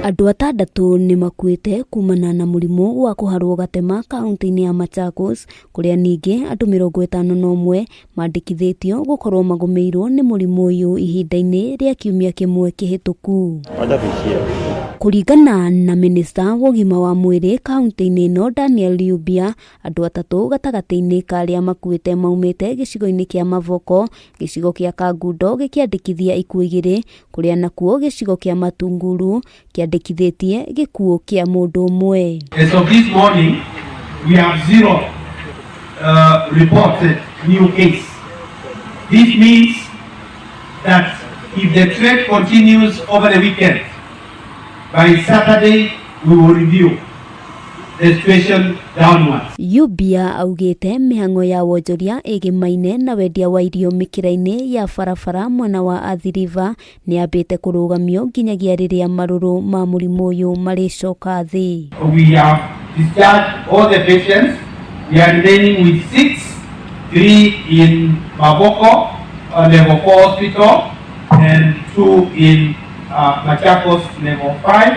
Andu 6 nimakuite kuumana na murimu wa Kuharwo Gatema kaunti-ini ya Machakos, kuria ningi andu 51 mandikithitio gukorwo magumiirwo ni murimu uyu ihinda-ini ria kiumia kimwe kihituku. Kurigana na minista wa ugima wa mwiri kaunti-ini ino Daniel Yumbya, andu 3 gatagati-ini karia makuite maumite gicigo-ini kia Mavoko, gicigo kia Kangundo gikiandikithia ikuo 2, kuria nakuo gicigo kia Matunguru kiandikithitie gikuo kia mundu umwe. As of this morning, we have 0 reported new case. This means that if the trend continues over the weekend, by Saturday we will review the situation downwards. Yumbya augite mihango ya wonjoria igimaine na wendia wa irio mikira-ini ya barabara mwena wa Athi River ni ambite kurugamio nginyagia riria maruru ma murimu uyu maricoka thi. We have discharged all the patients. We are remaining with 6, 3 in Mavoko, level 4 hospital, and 2 in Machakos, level 5,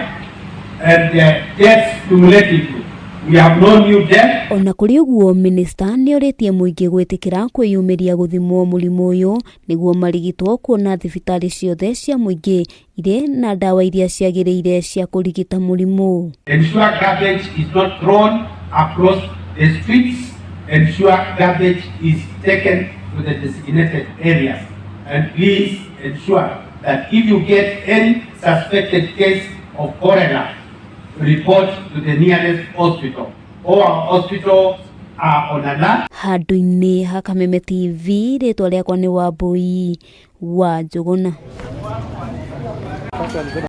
and deaths cumulatively. We have no new death. Ona kuri uguo minista ni oritie muingi gwitikira kwiyumiria guthimwo murimu uyu niguo marigitwo kuona thibitari ciothe cia muingi ire na ndawa iria ciagiriire cia kurigita murimu. Ensure garbage is not thrown across the streets. Ensure garbage is taken to the designated areas. And please ensure that if you get any suspected case of cholera, report to the nearest hospital. All our hospitals are on alert. Handu-ini ha Kameme TV, ritwa riakwa ni Wambui wa Njuguna.